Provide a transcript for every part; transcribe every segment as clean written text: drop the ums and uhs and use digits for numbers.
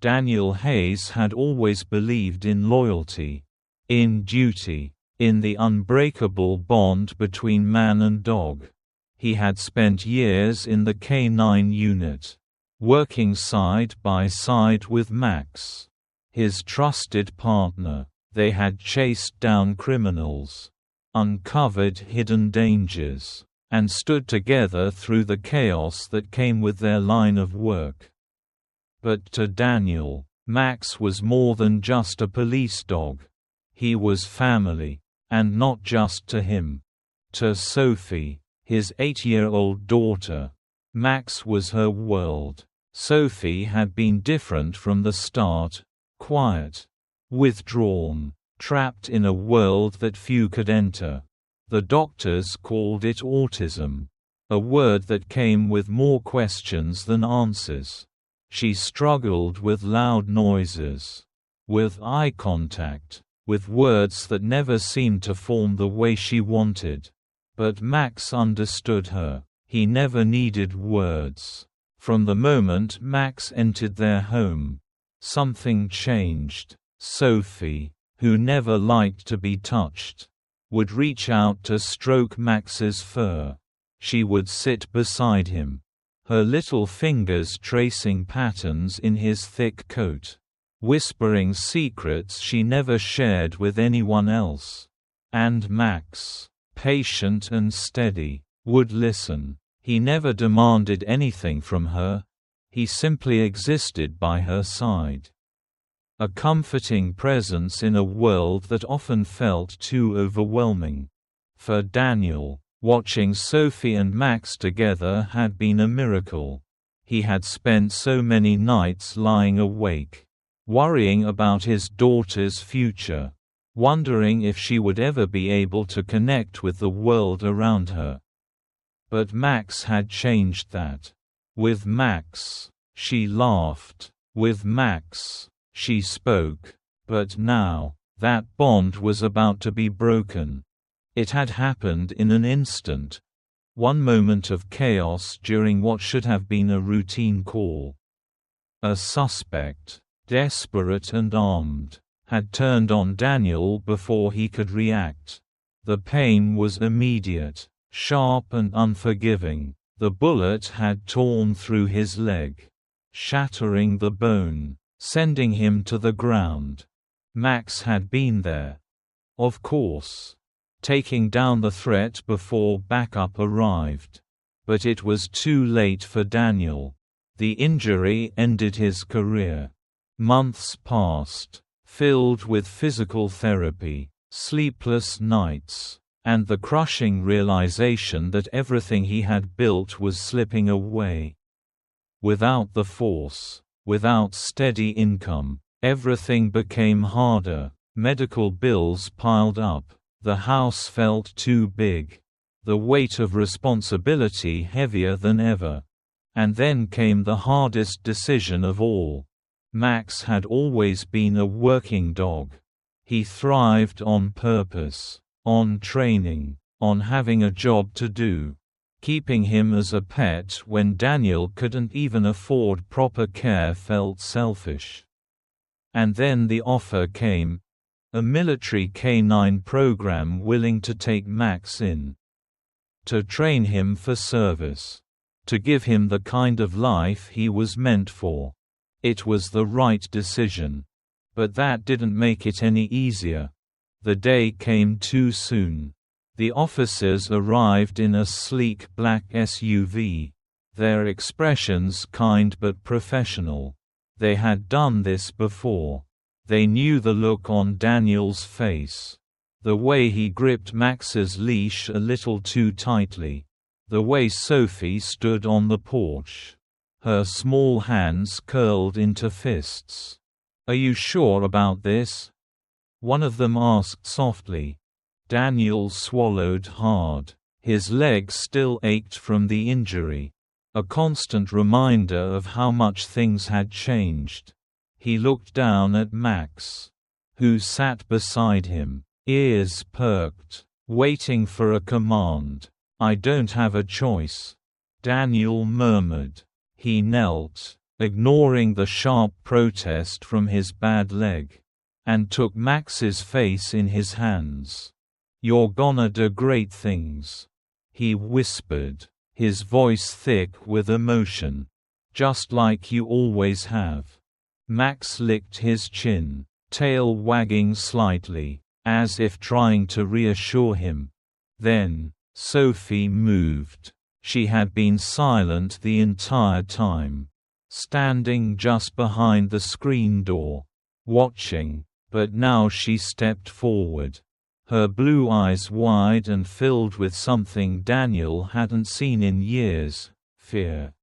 Daniel Hayes had always believed in loyalty, in duty, in the unbreakable bond between man and dog. He had spent years in the K-9 unit, working side by side with Max, his trusted partner. They had chased down criminals, uncovered hidden dangers, and stood together through the chaos that came with their line of work. But to Daniel, Max was more than just a police dog. He was family, and not just to him. To Sophie, his 8-year-old daughter, Max was her world. Sophie had been different from the start, quiet, withdrawn, trapped in a world that few could enter. The doctors called it autism, a word that came with more questions than answers. She struggled with loud noises, with eye contact, with words that never seemed to form the way she wanted. But Max understood her. He never needed words. From the moment Max entered their home, something changed. Sophie, who never liked to be touched, would reach out to stroke Max's fur. She would sit beside him, her little fingers tracing patterns in his thick coat, whispering secrets she never shared with anyone else. And Max, patient and steady, would listen. He never demanded anything from her. He simply existed by her side. A comforting presence in a world that often felt too overwhelming. For Daniel, watching Sophie and Max together had been a miracle. He had spent so many nights lying awake, worrying about his daughter's future, wondering if she would ever be able to connect with the world around her. But Max had changed that. With Max, she laughed. With Max, she spoke. But now, that bond was about to be broken. It had happened in an instant. One moment of chaos during what should have been a routine call. A suspect, desperate and armed, had turned on Daniel before he could react. The pain was immediate, sharp and unforgiving. The bullet had torn through his leg, shattering the bone, sending him to the ground. Max had been there, of course, taking down the threat before backup arrived. But it was too late for Daniel. The injury ended his career. Months passed, filled with physical therapy, sleepless nights, and the crushing realization that everything he had built was slipping away. Without the force, without steady income, everything became harder. Medical bills piled up. The house felt too big. The weight of responsibility heavier than ever. And then came the hardest decision of all. Max had always been a working dog. He thrived on purpose, on training, on having a job to do. Keeping him as a pet when Daniel couldn't even afford proper care felt selfish. And then the offer came. A military K-9 program willing to take Max in. To train him for service. To give him the kind of life he was meant for. It was the right decision. But that didn't make it any easier. The day came too soon. The officers arrived in a sleek black SUV. Their expressions kind but professional. They had done this before. They knew the look on Daniel's face. The way he gripped Max's leash a little too tightly. The way Sophie stood on the porch. Her small hands curled into fists. "Are you sure about this?" one of them asked softly. Daniel swallowed hard. His legs still ached from the injury. A constant reminder of how much things had changed. He looked down at Max, who sat beside him, ears perked, waiting for a command. "I don't have a choice," Daniel murmured. He knelt, ignoring the sharp protest from his bad leg, and took Max's face in his hands. "You're gonna do great things," he whispered, his voice thick with emotion. "Just like you always have." Max licked his chin, tail wagging slightly, as if trying to reassure him. Then, Sophie moved. She had been silent the entire time, standing just behind the screen door, watching, but now she stepped forward, her blue eyes wide and filled with something Daniel hadn't seen in years, fear.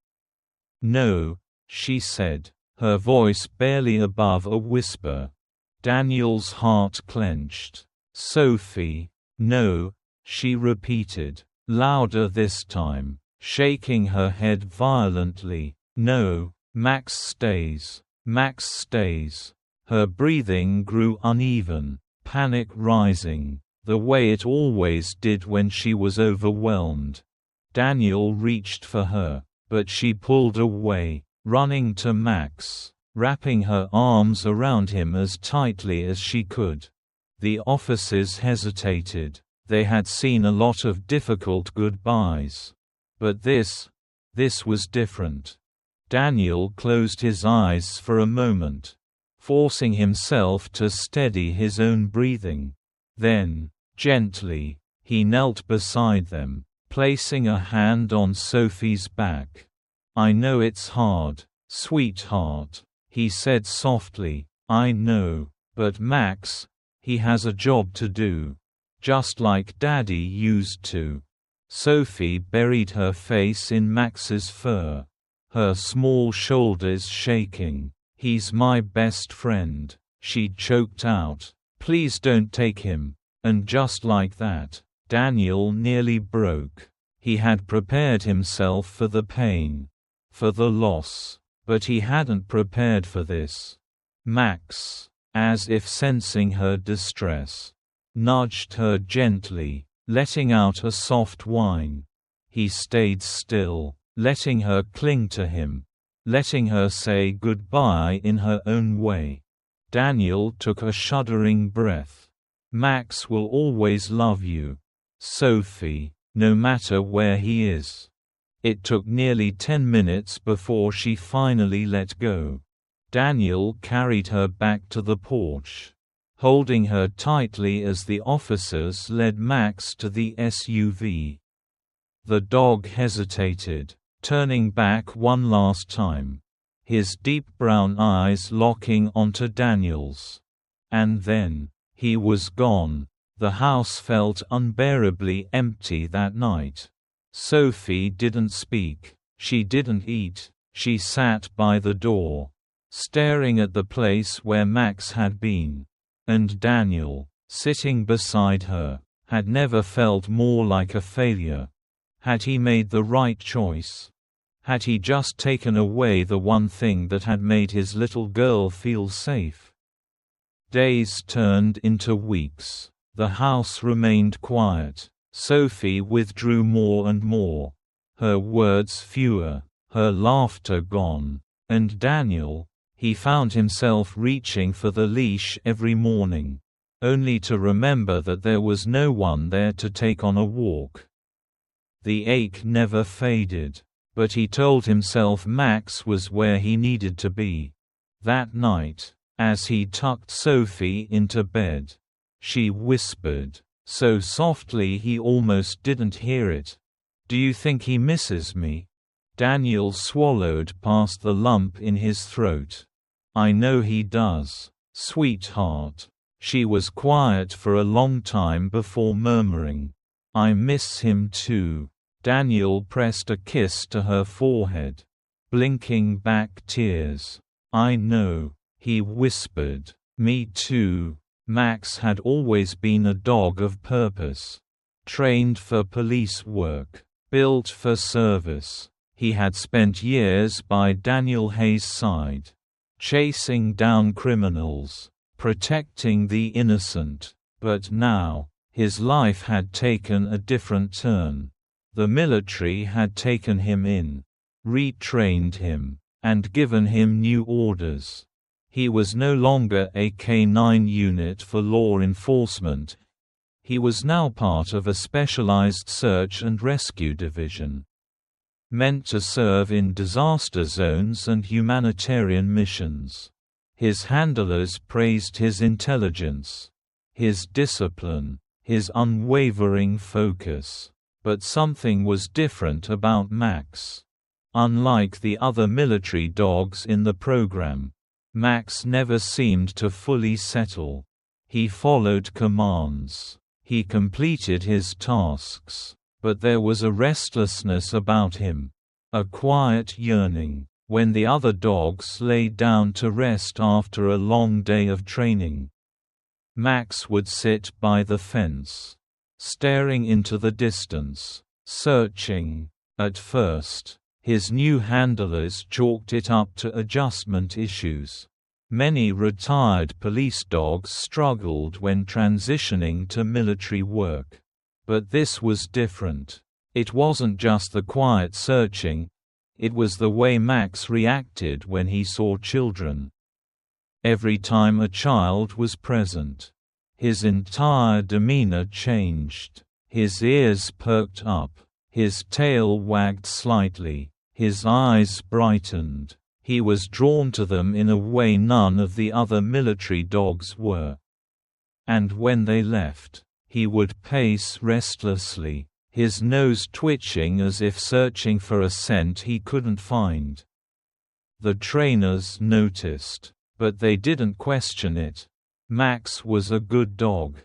"No," she said, her voice barely above a whisper. Daniel's heart clenched. "Sophie, no," she repeated, louder this time, shaking her head violently. "No, Max stays. Max stays." Her breathing grew uneven, panic rising, the way it always did when she was overwhelmed. Daniel reached for her, but she pulled away, running to Max, wrapping her arms around him as tightly as she could. The officers hesitated. They had seen a lot of difficult goodbyes. But this was different. Daniel closed his eyes for a moment, forcing himself to steady his own breathing. Then, gently, he knelt beside them, placing a hand on Sophie's back. "I know it's hard, sweetheart," he said softly. "I know. But Max, he has a job to do. Just like Daddy used to." Sophie buried her face in Max's fur, her small shoulders shaking. "He's my best friend," she choked out. "Please don't take him." And just like that, Daniel nearly broke. He had prepared himself for the pain, for the loss, but he hadn't prepared for this. Max, as if sensing her distress, nudged her gently, letting out a soft whine. He stayed still, letting her cling to him, letting her say goodbye in her own way. Daniel took a shuddering breath. "Max will always love you, Sophie, no matter where he is." It took nearly 10 minutes before she finally let go. Daniel carried her back to the porch, holding her tightly as the officers led Max to the SUV. The dog hesitated, turning back one last time, his deep brown eyes locking onto Daniel's. And then, he was gone. The house felt unbearably empty that night. Sophie didn't speak, she didn't eat, she sat by the door, staring at the place where Max had been. And Daniel, sitting beside her, had never felt more like a failure. Had he made the right choice? Had he just taken away the one thing that had made his little girl feel safe? Days turned into weeks. The house remained quiet. Sophie withdrew more and more, her words fewer, her laughter gone. And Daniel, he found himself reaching for the leash every morning, only to remember that there was no one there to take on a walk. The ache never faded, but he told himself Max was where he needed to be. That night, as he tucked Sophie into bed, she whispered, so softly he almost didn't hear it, "Do you think he misses me?" Daniel swallowed past the lump in his throat. "I know he does, sweetheart." She was quiet for a long time before murmuring, "I miss him too." Daniel pressed a kiss to her forehead, blinking back tears. "I know," he whispered. "Me too." Max had always been a dog of purpose. Trained for police work, built for service. He had spent years by Daniel Hayes' side, chasing down criminals, protecting the innocent. But now, his life had taken a different turn. The military had taken him in, retrained him, and given him new orders. He was no longer a K-9 unit for law enforcement. He was now part of a specialized search and rescue division, meant to serve in disaster zones and humanitarian missions. His handlers praised his intelligence, his discipline, his unwavering focus. But something was different about Max. Unlike the other military dogs in the program, Max never seemed to fully settle. He followed commands. He completed his tasks. But there was a restlessness about him, a quiet yearning. When the other dogs lay down to rest after a long day of training, Max would sit by the fence, staring into the distance, searching. At first, his new handlers chalked it up to adjustment issues. Many retired police dogs struggled when transitioning to military work. But this was different. It wasn't just the quiet searching, it was the way Max reacted when he saw children. Every time a child was present, his entire demeanor changed. His ears perked up, his tail wagged slightly, his eyes brightened. He was drawn to them in a way none of the other military dogs were. And when they left, he would pace restlessly, his nose twitching as if searching for a scent he couldn't find. The trainers noticed, but they didn't question it. Max was a good dog.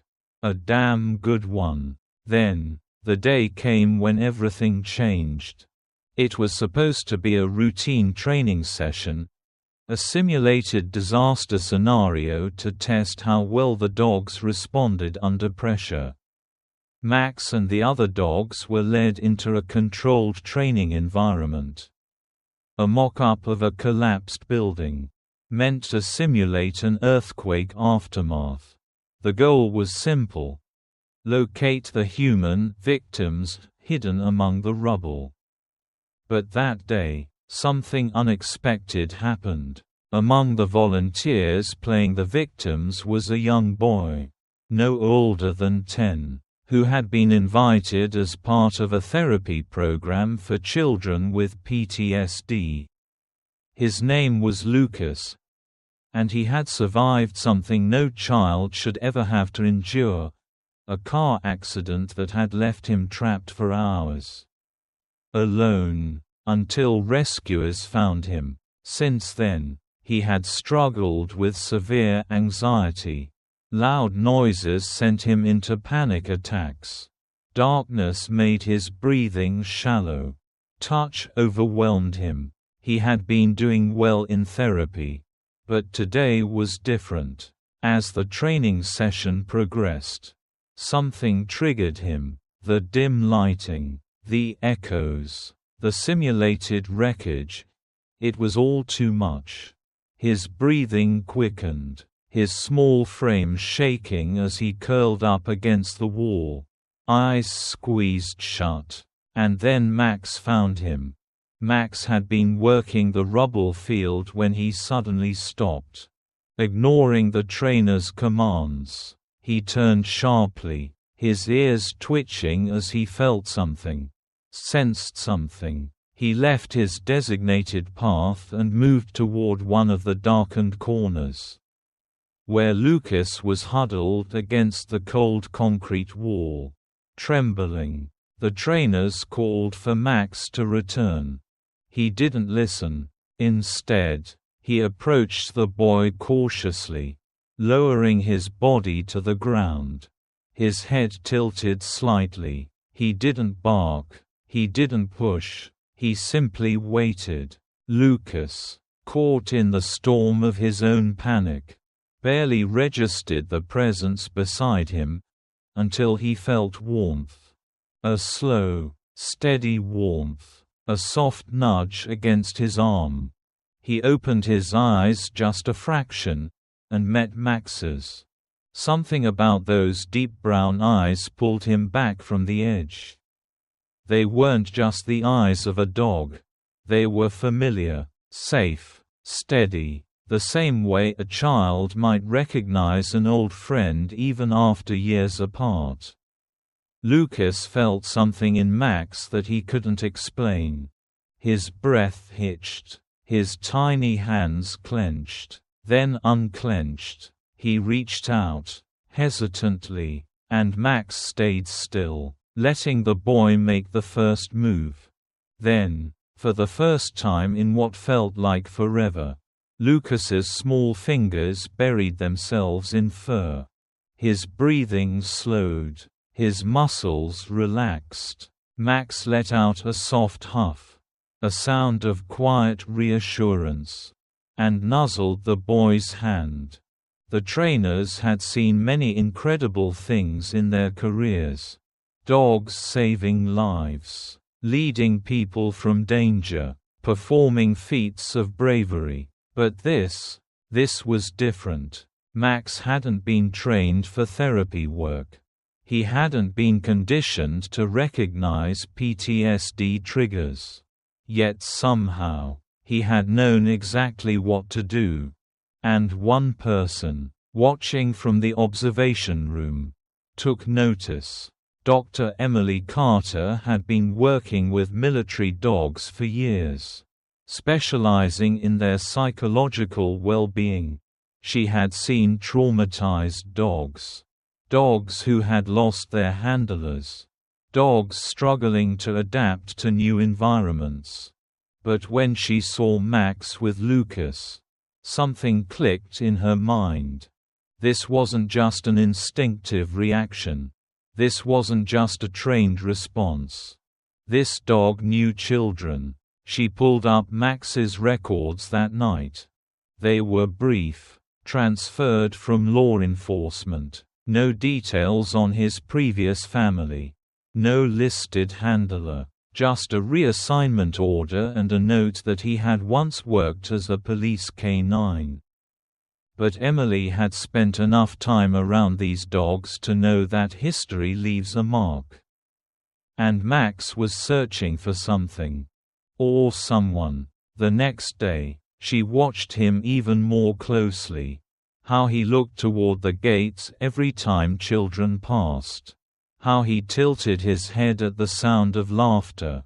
A damn good one. Then, the day came when everything changed. It was supposed to be a routine training session, a simulated disaster scenario to test how well the dogs responded under pressure. Max and the other dogs were led into a controlled training environment. A mock-up of a collapsed building, meant to simulate an earthquake aftermath. The goal was simple: locate the human victims hidden among the rubble. But that day, something unexpected happened. Among the volunteers playing the victims was a young boy, no older than 10, who had been invited as part of a therapy program for children with PTSD. His name was Lucas, and he had survived something no child should ever have to endure: a car accident that had left him trapped for hours, alone, until rescuers found him. Since then, he had struggled with severe anxiety. Loud noises sent him into panic attacks. Darkness made his breathing shallow. Touch overwhelmed him. He had been doing well in therapy, but today was different. As the training session progressed, something triggered him: the dim lighting, the echoes, the simulated wreckage. It was all too much. His breathing quickened, his small frame shaking as he curled up against the wall, eyes squeezed shut. And then Max found him. Max had been working the rubble field when he suddenly stopped. Ignoring the trainer's commands, he turned sharply, his ears twitching as he felt something, sensed something. He left his designated path and moved toward one of the darkened corners, where Lucas was huddled against the cold concrete wall, trembling. The trainers called for Max to return. He didn't listen. Instead, he approached the boy cautiously, lowering his body to the ground. His head tilted slightly. He didn't bark. He didn't push. He simply waited. Lucas, caught in the storm of his own panic, barely registered the presence beside him, until he felt warmth. A slow, steady warmth, a soft nudge against his arm. He opened his eyes just a fraction, and met Max's. Something about those deep brown eyes pulled him back from the edge. They weren't just the eyes of a dog. They were familiar. safe, steady, the same way a child might recognize an old friend even after years apart. Lucas felt something in Max that he couldn't explain. His breath hitched. His tiny hands clenched, then unclenched. He reached out, hesitantly, and Max stayed still, letting the boy make the first move. Then, for the first time in what felt like forever, Lucas's small fingers buried themselves in fur. His breathing slowed. His muscles relaxed. Max let out a soft huff, a sound of quiet reassurance, and nuzzled the boy's hand. The trainers had seen many incredible things in their careers. Dogs saving lives, leading people from danger, performing feats of bravery. But this was different. Max hadn't been trained for therapy work. He hadn't been conditioned to recognize PTSD triggers. Yet somehow, he had known exactly what to do. And one person, watching from the observation room, took notice. Dr. Emily Carter had been working with military dogs for years, specializing in their psychological well-being. She had seen traumatized dogs. Dogs who had lost their handlers. Dogs struggling to adapt to new environments. But when she saw Max with Lucas, something clicked in her mind. This wasn't just an instinctive reaction. This wasn't just a trained response. This dog knew children. She pulled up Max's records that night. They were brief, transferred from law enforcement. No details on his previous family. No listed handler. Just a reassignment order and a note that he had once worked as a police canine. But Emily had spent enough time around these dogs to know that history leaves a mark. And Max was searching for something. Or someone. The next day, she watched him even more closely. How he looked toward the gates every time children passed. How he tilted his head at the sound of laughter.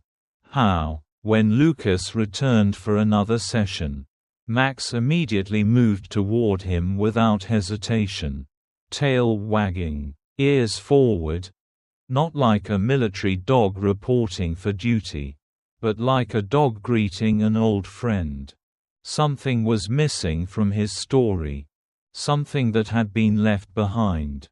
How, when Lucas returned for another session, Max immediately moved toward him without hesitation. Tail wagging, ears forward. Not like a military dog reporting for duty, but like a dog greeting an old friend. Something was missing from his story. Something that had been left behind.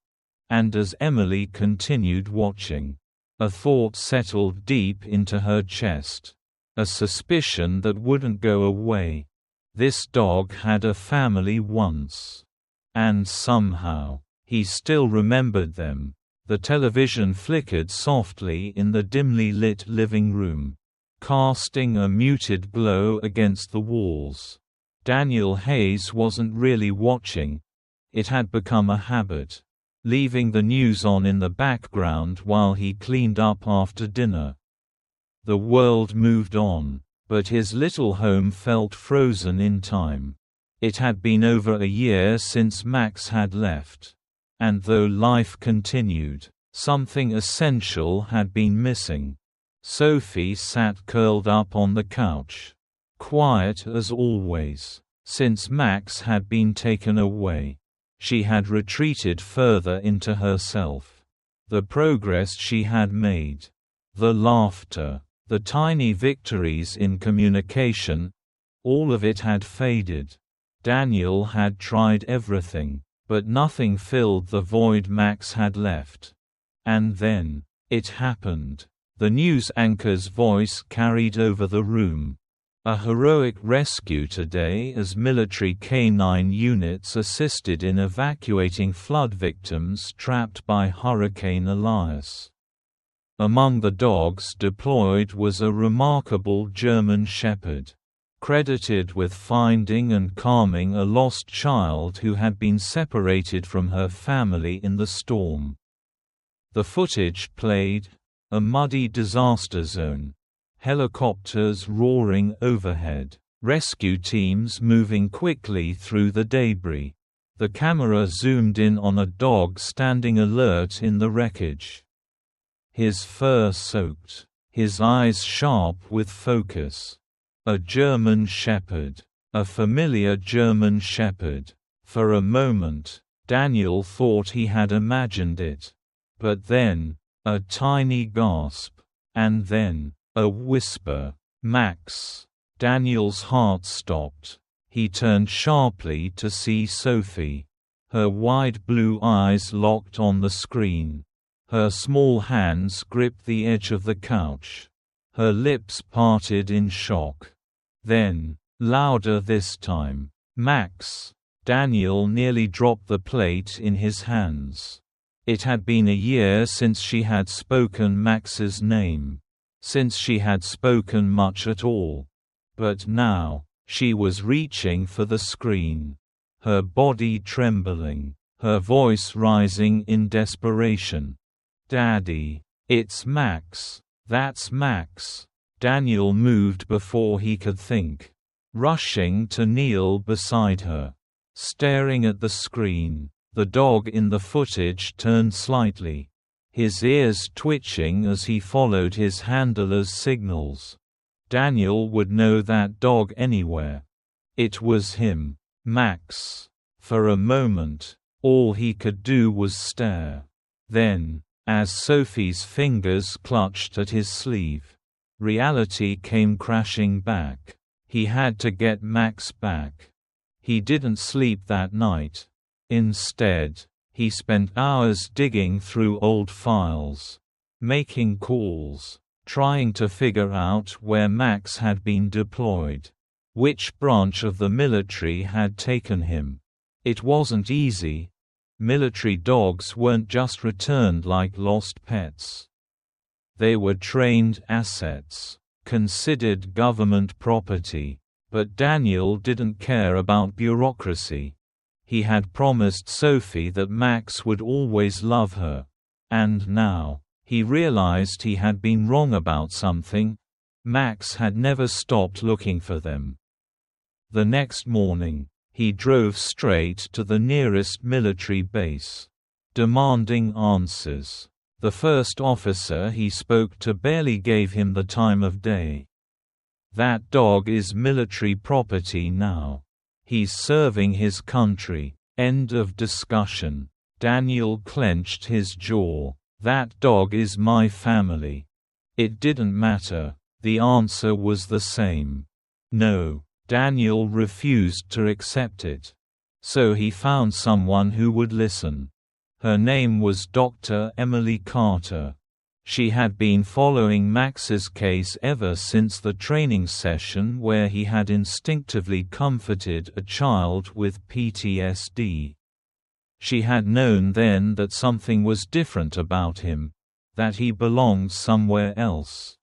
And as Emily continued watching, a thought settled deep into her chest. A suspicion that wouldn't go away. This dog had a family once. And somehow, he still remembered them. The television flickered softly in the dimly lit living room, casting a muted glow against the walls. Daniel Hayes wasn't really watching. It had become a habit, leaving the news on in the background while he cleaned up after dinner. The world moved on, but his little home felt frozen in time. It had been over a year since Max had left. And though life continued, something essential had been missing. Sophie sat curled up on the couch, quiet as always. Since Max had been taken away, she had retreated further into herself. The progress she had made, the laughter, the tiny victories in communication, all of it had faded. Daniel had tried everything, but nothing filled the void Max had left. And then, it happened. The news anchor's voice carried over the room. A heroic rescue today as military canine units assisted in evacuating flood victims trapped by Hurricane Elias. Among the dogs deployed was a remarkable German Shepherd, credited with finding and calming a lost child who had been separated from her family in the storm. The footage played a muddy disaster zone. Helicopters roaring overhead. Rescue teams moving quickly through the debris. The camera zoomed in on a dog standing alert in the wreckage. His fur soaked, his eyes sharp with focus. A German shepherd. A familiar German shepherd. For a moment, Daniel thought he had imagined it. But then, a tiny gasp. And then, a whisper. "Max." Daniel's heart stopped. He turned sharply to see Sophie. Her wide blue eyes locked on the screen. Her small hands gripped the edge of the couch. Her lips parted in shock. Then, louder this time, "Max." Daniel nearly dropped the plate in his hands. It had been a year since she had spoken Max's name. Since she had spoken much at all. But now, she was reaching for the screen. Her body trembling. Her voice rising in desperation. "Daddy. It's Max. That's Max." Daniel moved before he could think. Rushing to kneel beside her. Staring at the screen. The dog in the footage turned slightly. His ears twitching as he followed his handler's signals. Daniel would know that dog anywhere. It was him. Max. For a moment, all he could do was stare. Then, as Sophie's fingers clutched at his sleeve, reality came crashing back. He had to get Max back. He didn't sleep that night. Instead, he spent hours digging through old files, making calls, trying to figure out where Max had been deployed, which branch of the military had taken him. It wasn't easy. Military dogs weren't just returned like lost pets. They were trained assets, considered government property. But Daniel didn't care about bureaucracy. He had promised Sophie that Max would always love her. And now, he realized he had been wrong about something. Max had never stopped looking for them. The next morning, he drove straight to the nearest military base, demanding answers. The first officer he spoke to barely gave him the time of day. "That dog is military property now. He's serving his country." End of discussion. Daniel clenched his jaw. "That dog is my family." It didn't matter. The answer was the same. No. Daniel refused to accept it. So he found someone who would listen. Her name was Dr. Emily Carter. She had been following Max's case ever since the training session where he had instinctively comforted a child with PTSD. She had known then that something was different about him, that he belonged somewhere else.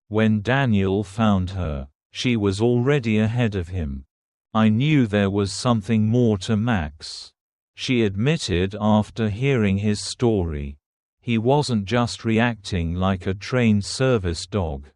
When Daniel found her, she was already ahead of him. "I knew there was something more to Max," she admitted after hearing his story. "He wasn't just reacting like a trained service dog.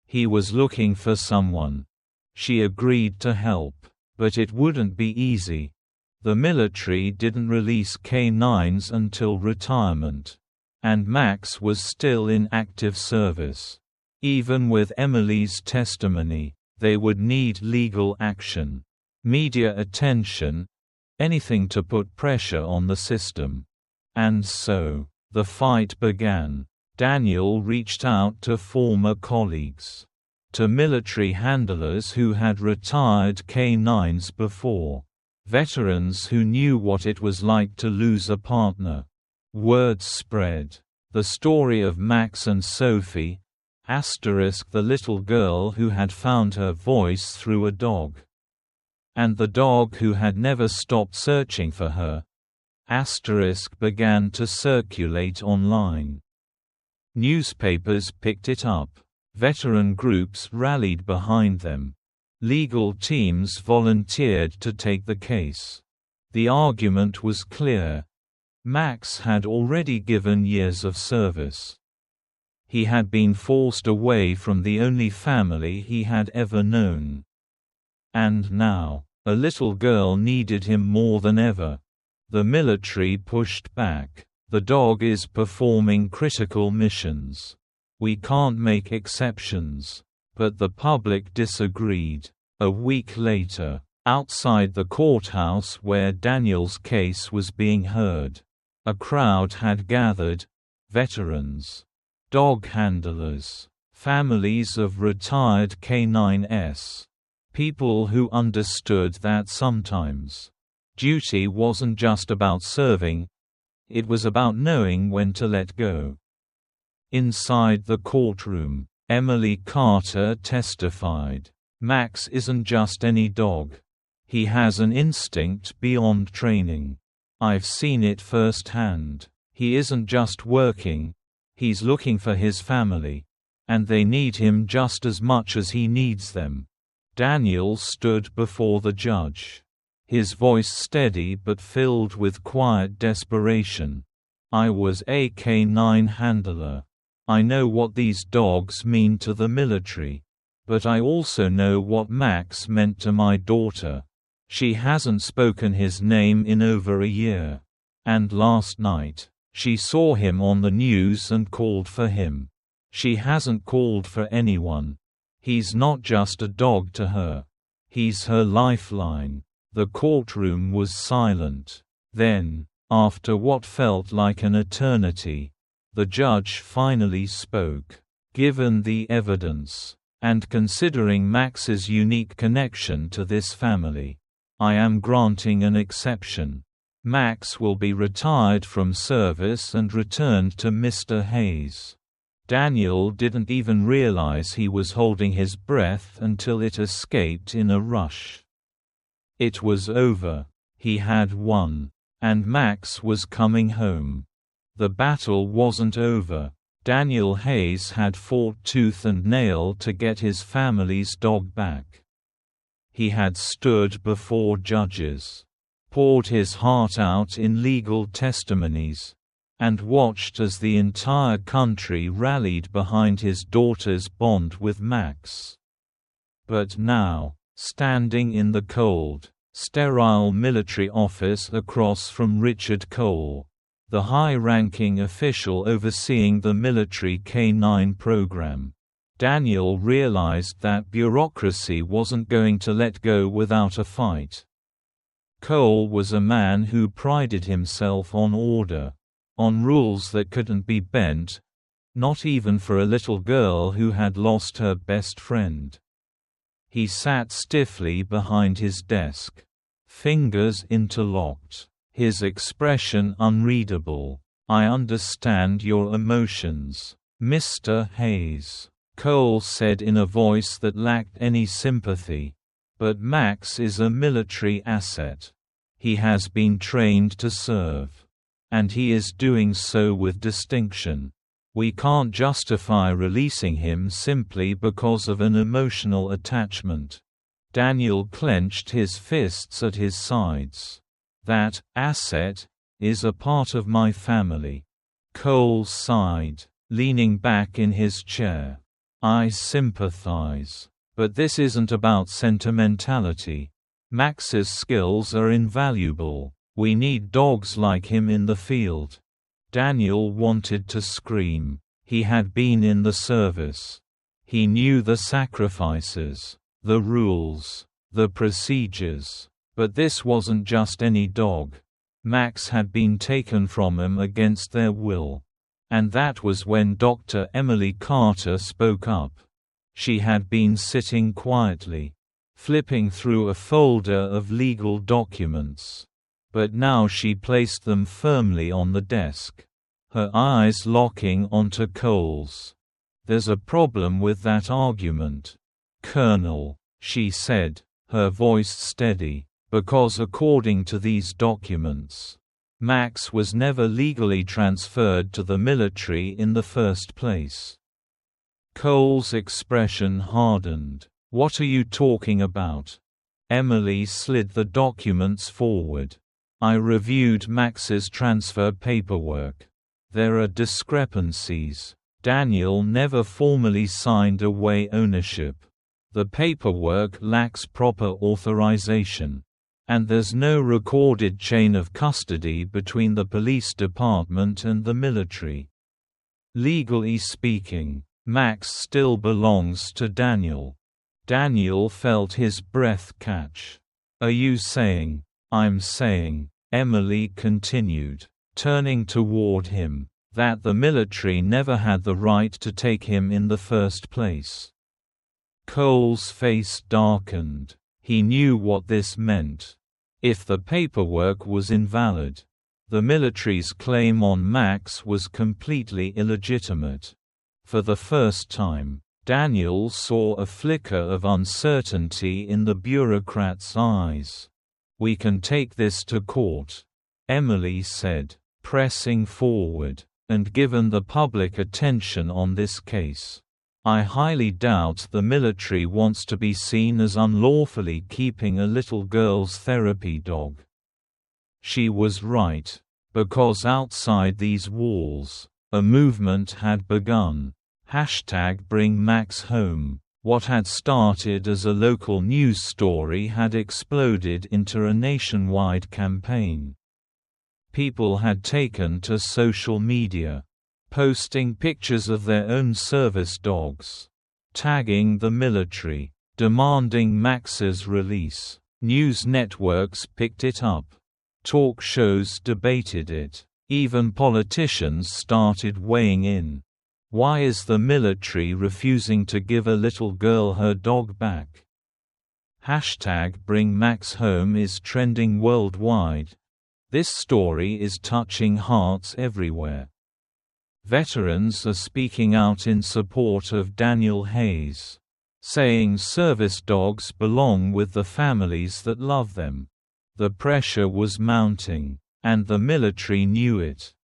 He was looking for someone." She agreed to help. But it wouldn't be easy. The military didn't release K9s until retirement. And Max was still in active service. Even with Emily's testimony, they would need legal action, media attention, anything to put pressure on the system. And so, the fight began. Daniel reached out to former colleagues. To military handlers who had retired K9s before. Veterans who knew what it was like to lose a partner. Word spread. The story of Max and Sophie, the little girl who had found her voice through a dog. And the dog who had never stopped searching for her, began to circulate online. Newspapers picked it up. Veteran groups rallied behind them. Legal teams volunteered to take the case. The argument was clear. Max had already given years of service. He had been forced away from the only family he had ever known. And now, a little girl needed him more than ever. The military pushed back. The dog is performing critical missions. We can't make exceptions. But the public disagreed. A week later, outside the courthouse where Daniel's case was being heard, a crowd had gathered: veterans, dog handlers, families of retired canines, people who understood that sometimes duty wasn't just about serving, it was about knowing when to let go. Inside the courtroom, Emily Carter testified, "Max isn't just any dog. He has an instinct beyond training. I've seen it firsthand. He isn't just working, he's looking for his family. And they need him just as much as he needs them." Daniel stood before the judge, his voice steady but filled with quiet desperation. "I was a canine handler. I know what these dogs mean to the military. But I also know what Max meant to my daughter. She hasn't spoken his name in over a year. And last night, she saw him on the news and called for him. She hasn't called for anyone. He's not just a dog to her. He's her lifeline." The courtroom was silent. Then, after what felt like an eternity, the judge finally spoke. "Given the evidence, and considering Max's unique connection to this family, I am granting an exception. Max will be retired from service and returned to Mr. Hayes." Daniel didn't even realize he was holding his breath until it escaped in a rush. It was over. He had won. And Max was coming home. The battle wasn't over. Daniel Hayes had fought tooth and nail to get his family's dog back. He had stood before judges, poured his heart out in legal testimonies, and watched as the entire country rallied behind his daughter's bond with Max. But now, standing in the cold, sterile military office across from Richard Cole, the high-ranking official overseeing the military canine program, Daniel realized that bureaucracy wasn't going to let go without a fight. Cole was a man who prided himself on order, on rules that couldn't be bent, not even for a little girl who had lost her best friend. He sat stiffly behind his desk, fingers interlocked, his expression unreadable. "I understand your emotions, Mr. Hayes," Cole said in a voice that lacked any sympathy. "But Max is a military asset. He has been trained to serve. And he is doing so with distinction. We can't justify releasing him simply because of an emotional attachment." Daniel clenched his fists at his sides. "That asset is a part of my family." Cole sighed, leaning back in his chair. "I sympathize. But this isn't about sentimentality. Max's skills are invaluable. We need dogs like him in the field." Daniel wanted to scream. He had been in the service. He knew the sacrifices, the rules, the procedures. But this wasn't just any dog. Max had been taken from him against their will. And that was when Dr. Emily Carter spoke up. She had been sitting quietly, flipping through a folder of legal documents. But now she placed them firmly on the desk, her eyes locking onto Cole's. "There's a problem with that argument, Colonel," she said, her voice steady, "because according to these documents, Max was never legally transferred to the military in the first place." Cole's expression hardened. "What are you talking about?" Emily slid the documents forward. "I reviewed Max's transfer paperwork. There are discrepancies. Daniel never formally signed away ownership. The paperwork lacks proper authorization. And there's no recorded chain of custody between the police department and the military. Legally speaking, Max still belongs to Daniel. Daniel felt his breath catch. Are you saying? I'm saying, Emily continued, turning toward him, that the military never had the right to take him in the first place. Cole's face darkened. He knew what this meant. If the paperwork was invalid, the military's claim on Max was completely illegitimate. For the first time, Daniel saw a flicker of uncertainty in the bureaucrat's eyes. "We can take this to court," Emily said, pressing forward. "And given the public attention on this case, I highly doubt the military wants to be seen as unlawfully keeping a little girl's therapy dog." She was right, because outside these walls, a movement had begun. #Bring Max Home. What had started as a local news story had exploded into a nationwide campaign. People had taken to social media, posting pictures of their own service dogs, tagging the military, demanding Max's release. News networks picked it up. Talk shows debated it. Even politicians started weighing in. Why is the military refusing to give a little girl her dog back? #Bring Max Home is trending worldwide. This story is touching hearts everywhere. Veterans are speaking out in support of Daniel Hayes, saying service dogs belong with the families that love them. The pressure was mounting, and the military knew it.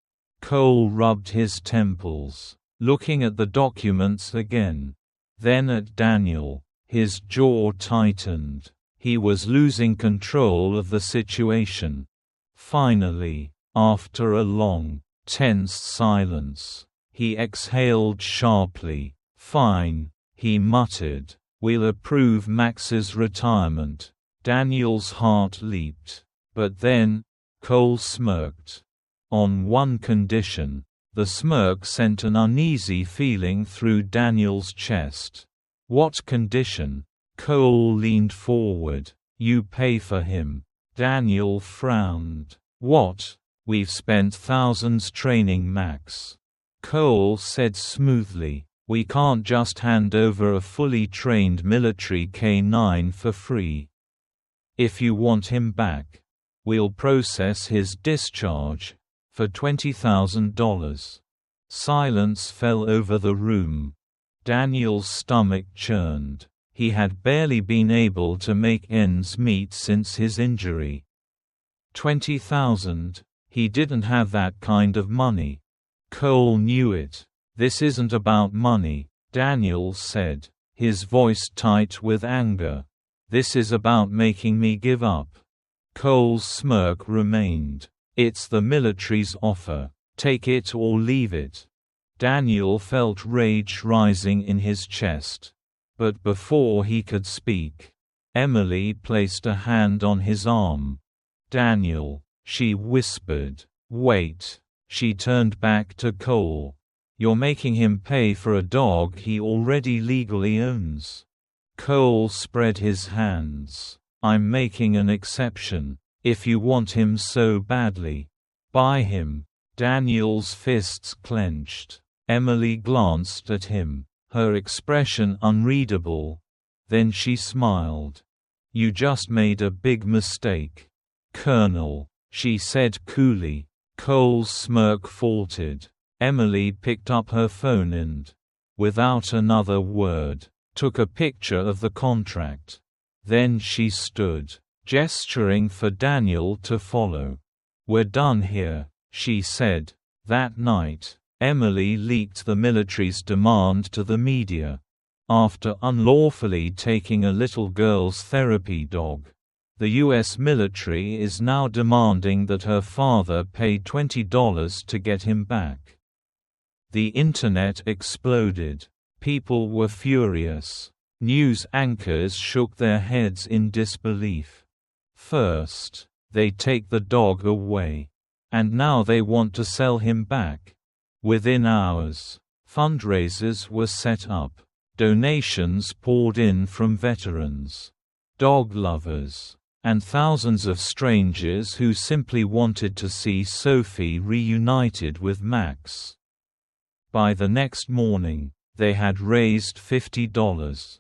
Cole rubbed his temples, looking at the documents again. Then at Daniel. His jaw tightened. He was losing control of the situation. Finally, after a long, tense silence, he exhaled sharply. "Fine," he muttered. "We'll approve Max's retirement." Daniel's heart leaped. But then, Cole smirked. On one condition. The smirk sent an uneasy feeling through Daniel's chest. What condition? Cole leaned forward. "You pay for him." Daniel frowned. "What? We've spent thousands training Max." Cole said smoothly. "We can't just hand over a fully trained military K9 for free. If you want him back, we'll process his discharge for $20,000. Silence fell over the room. Daniel's stomach churned. He had barely been able to make ends meet since his injury. 20,000? He didn't have that kind of money. Cole knew it. "This isn't about money," Daniel said, his voice tight with anger. "This is about making me give up." Cole's smirk remained. "It's the military's offer. Take it or leave it." Daniel felt rage rising in his chest. But before he could speak, Emily placed a hand on his arm. "Daniel," she whispered. "Wait." She turned back to Cole. "You're making him pay for a dog he already legally owns." Cole spread his hands. "I'm making an exception. If you want him so badly, buy him." Daniel's fists clenched. Emily glanced at him, her expression unreadable. Then she smiled. "You just made a big mistake, Colonel," she said coolly. Cole's smirk faltered. Emily picked up her phone and, without another word, took a picture of the contract. Then she stood, gesturing for Daniel to follow. "We're done here," she said. That night, Emily leaked the military's demand to the media. After unlawfully taking a little girl's therapy dog, the U.S. military is now demanding that her father pay $20 to get him back. The internet exploded. People were furious. News anchors shook their heads in disbelief. First, they take the dog away. And now they want to sell him back. Within hours, fundraisers were set up. Donations poured in from veterans, dog lovers, and thousands of strangers who simply wanted to see Sophie reunited with Max. By the next morning, they had raised $50.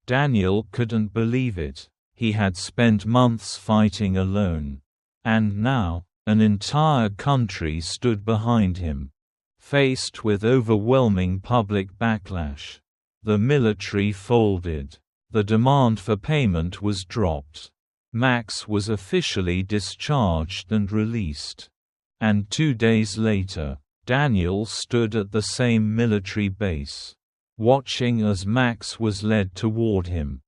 Daniel couldn't believe it. He had spent months fighting alone. And now, an entire country stood behind him. Faced with overwhelming public backlash, the military folded. The demand for payment was dropped. Max was officially discharged and released. And 2 days later, Daniel stood at the same military base, watching as Max was led toward him.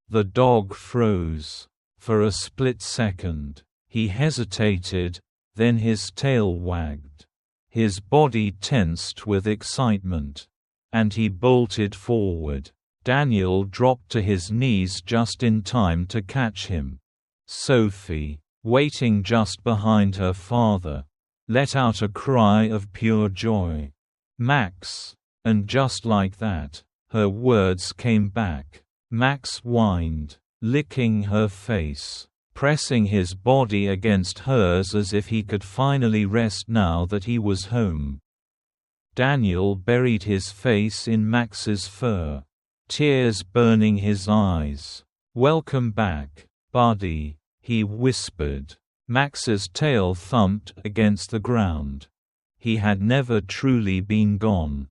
The dog froze. For a split second, he hesitated, then his tail wagged. His body tensed with excitement. And he bolted forward. Daniel dropped to his knees just in time to catch him. Sophie, waiting just behind her father, let out a cry of pure joy. "Max!" And just like that, her words came back. Max whined, licking her face, pressing his body against hers as if he could finally rest now that he was home. Daniel buried his face in Max's fur, tears burning his eyes. "Welcome back, buddy," he whispered. Max's tail thumped against the ground. He had never truly been gone.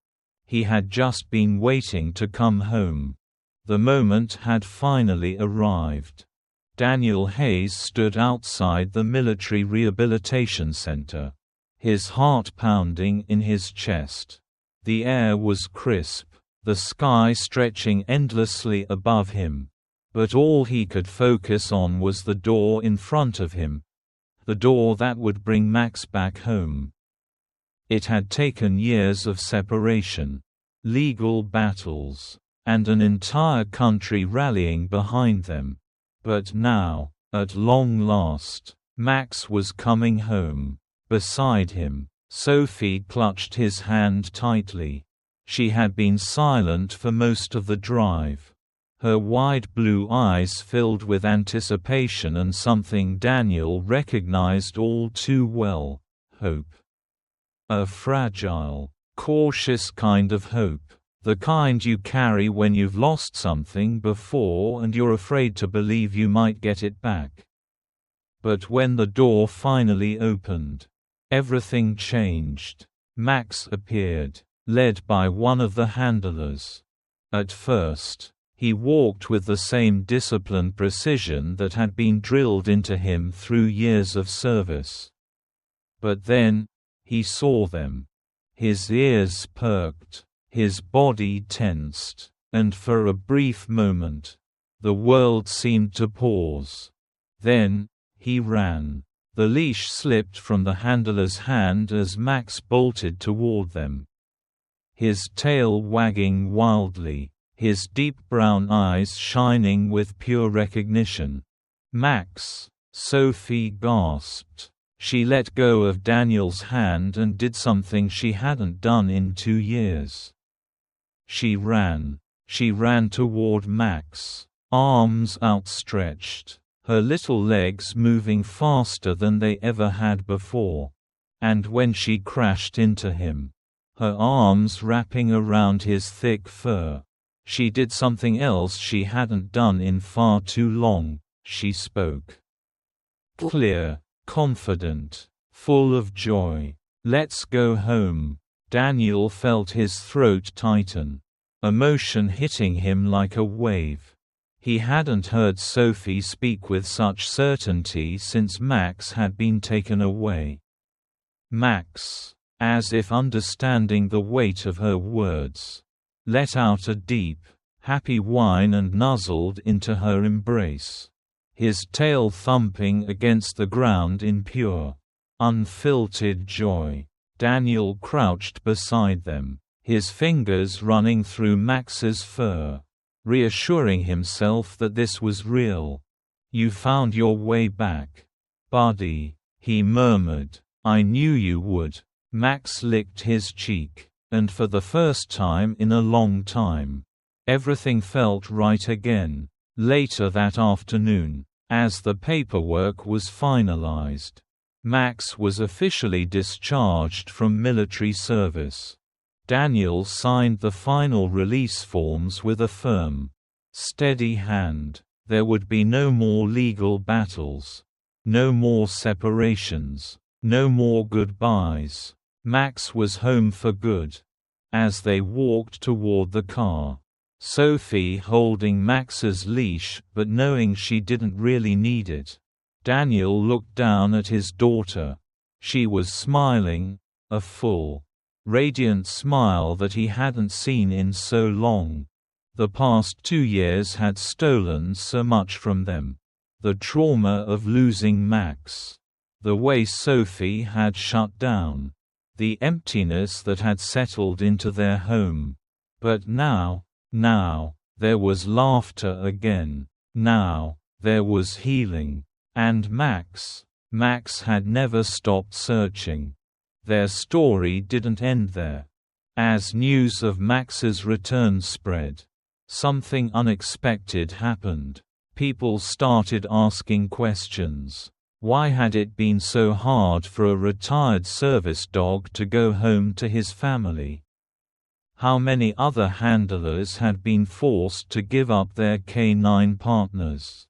He had just been waiting to come home. The moment had finally arrived. Daniel Hayes stood outside the military rehabilitation center, his heart pounding in his chest. The air was crisp, the sky stretching endlessly above him. But all he could focus on was the door in front of him. The door that would bring Max back home. It had taken years of separation, legal battles, and an entire country rallying behind them. But now, at long last, Max was coming home. Beside him, Sophie clutched his hand tightly. She had been silent for most of the drive. Her wide blue eyes filled with anticipation and something Daniel recognized all too well: hope. A fragile, cautious kind of hope. The kind you carry when you've lost something before and you're afraid to believe you might get it back. But when the door finally opened, everything changed. Max appeared, led by one of the handlers. At first, he walked with the same disciplined precision that had been drilled into him through years of service. But then, he saw them. His ears perked, his body tensed, and for a brief moment, the world seemed to pause. Then, he ran. The leash slipped from the handler's hand as Max bolted toward them. His tail wagging wildly, his deep brown eyes shining with pure recognition. "Max!" Sophie gasped. She let go of Daniel's hand and did something she hadn't done in 2 years. She ran. She ran toward Max, arms outstretched, her little legs moving faster than they ever had before. And when she crashed into him, her arms wrapping around his thick fur, she did something else she hadn't done in far too long. She spoke. Clear, confident, full of joy. "Let's go home." Daniel felt his throat tighten, emotion hitting him like a wave. He hadn't heard Sophie speak with such certainty since Max had been taken away. Max, as if understanding the weight of her words, let out a deep, happy whine and nuzzled into her embrace. His tail thumping against the ground in pure, unfiltered joy. Daniel crouched beside them, his fingers running through Max's fur. reassuring himself that this was real. "You found your way back, buddy," he murmured. "I knew you would." Max licked his cheek, and for the first time in a long time, everything felt right again. Later that afternoon, as the paperwork was finalized, Max was officially discharged from military service. Daniel signed the final release forms with a firm, steady hand. There would be no more legal battles, no more separations, no more goodbyes. Max was home for good. As they walked toward the car, Sophie holding Max's leash but knowing she didn't really need it, Daniel looked down at his daughter. She was smiling, a full, radiant smile that he hadn't seen in so long. The past 2 years had stolen so much from them. The trauma of losing Max, the way Sophie had shut down, the emptiness that had settled into their home. But now, there was laughter again. Now, there was healing. And Max had never stopped searching. Their story didn't end there. As news of Max's return spread, something unexpected happened. People started asking questions. Why had it been so hard for a retired service dog to go home to his family? How many other handlers had been forced to give up their canine partners?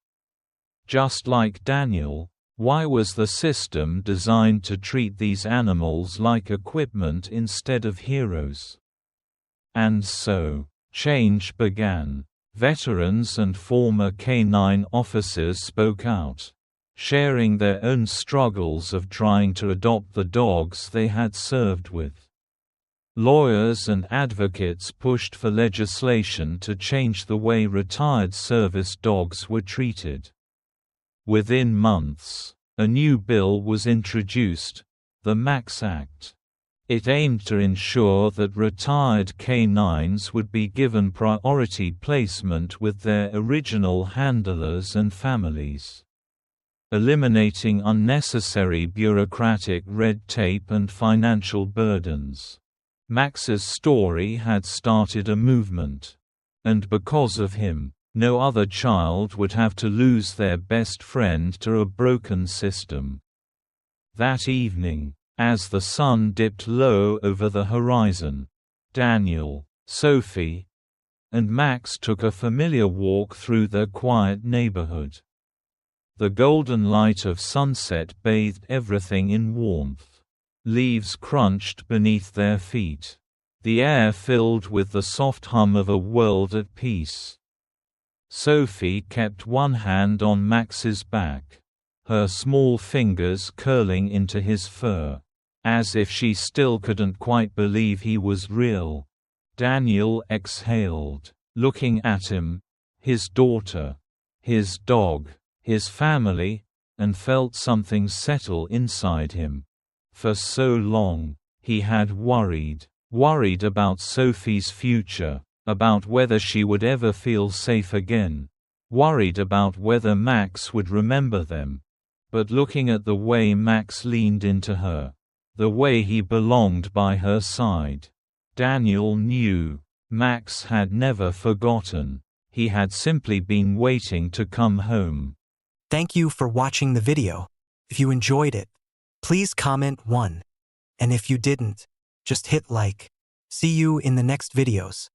Just like Daniel, why was the system designed to treat these animals like equipment instead of heroes? And so, change began. Veterans and former canine officers spoke out, sharing their own struggles of trying to adopt the dogs they had served with. Lawyers and advocates pushed for legislation to change the way retired service dogs were treated. Within months, a new bill was introduced, the Max Act. It aimed to ensure that retired canines would be given priority placement with their original handlers and families, eliminating unnecessary bureaucratic red tape and financial burdens. Max's story had started a movement. And because of him, no other child would have to lose their best friend to a broken system. That evening, as the sun dipped low over the horizon, Daniel, Sophie, and Max took a familiar walk through their quiet neighborhood. The golden light of sunset bathed everything in warmth. Leaves crunched beneath their feet. The air filled with the soft hum of a world at peace. Sophie kept one hand on Max's back, her small fingers curling into his fur, as if she still couldn't quite believe he was real. Daniel exhaled, looking at him, his daughter, his dog, his family, and felt something settle inside him. For so long, he had worried about Sophie's future, about whether she would ever feel safe again, worried about whether Max would remember them. But looking at the way Max leaned into her, the way he belonged by her side, Daniel knew Max had never forgotten. He had simply been waiting to come home. Thank you for watching the video. If you enjoyed it, please comment 1. And if you didn't, just hit like. See you in the next videos.